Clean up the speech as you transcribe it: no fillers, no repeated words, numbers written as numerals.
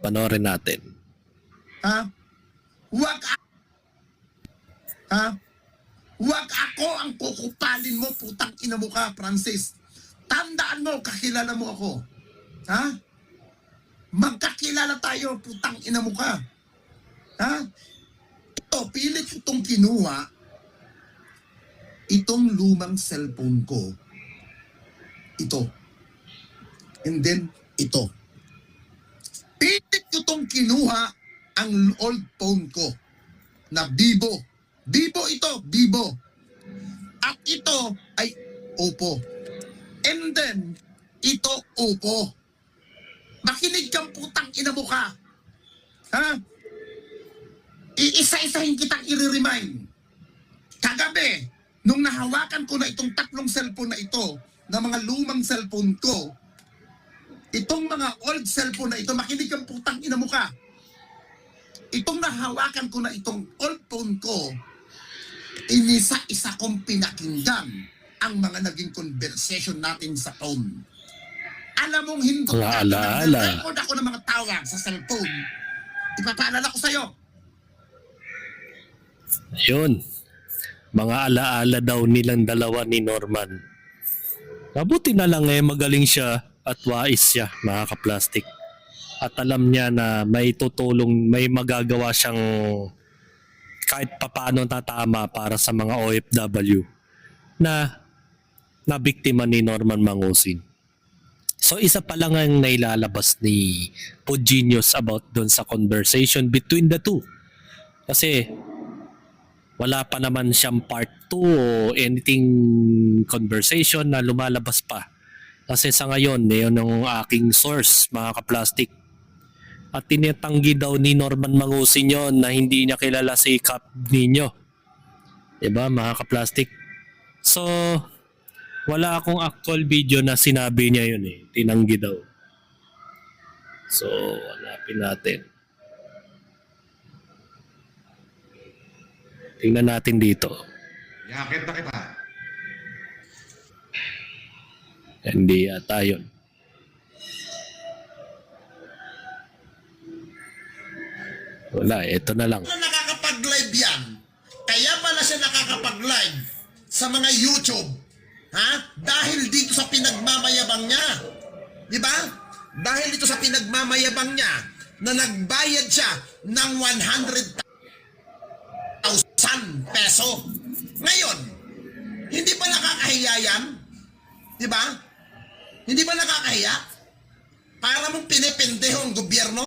Panoorin natin. Ha? Huwag ako ang kukupalin mo, putang ina mo ka, Francis. Tandaan mo, kakilala mo ako. Ha? Magkakilala tayo, putang ina mo ka. Ha? Ito, pilit itong kinuha, itong lumang cellphone ko. Ito. And then, ito. Pilit itong kinuha ang old phone ko na Vivo. Vivo ito, Vivo. At ito ay Oppo. And then, ito Oppo. Makinig kang putang ina mo ka. Ha? Iisa-isahin kitang i-remind. Kagabi, nung nahawakan ko na itong tatlong cellphone na ito, na mga lumang cellphone ko, itong mga old cellphone na ito, makinig kang putang ina mo ka. Itong nahawakan ko na itong old phone ko, inisa-isa kong pinakinggan ang mga naging conversation natin sa phone. Alam mong hindi ko nag-record ako ng mga tawag sa cellphone. Ipapaalala ko sa'yo. Yun. Mga alaala daw nilang dalawa ni Norman. Mabuti na lang magaling siya at wais siya, mga kaplastik. At alam niya na may tutulong, may magagawa siyang kahit papaano tatama para sa mga OFW na nabiktima ni Norman Mangusin. So isa pa lang ang nailalabas ni Pugenius about dun sa conversation between the two. Kasi wala pa naman siyang part 2 o anything conversation na lumalabas pa. Kasi sa ngayon, yun ang aking source, mga kaplastik. At tinatanggi daw ni Norman Mangusin yun na hindi niya kilala si Cap Nino. Diba, mga kaplastik? So, wala akong actual video na sinabi niya yun eh. Tinanggi daw. So, hanapin natin. Tingnan natin dito. Yakit na kita. Hindi yata yun. Wala, ito na lang. Nakakapag-live yan. Kaya pala siya nakakapag-live sa mga YouTube. Ha? Dahil dito sa pinagmamayabang niya. Di ba? Dahil dito sa pinagmamayabang niya na nagbayad siya ng 100,000 peso. Ngayon, hindi ba nakakahiya yan? Di ba? Hindi ba nakakahiya? Para mong pinipendeho ang gobyerno?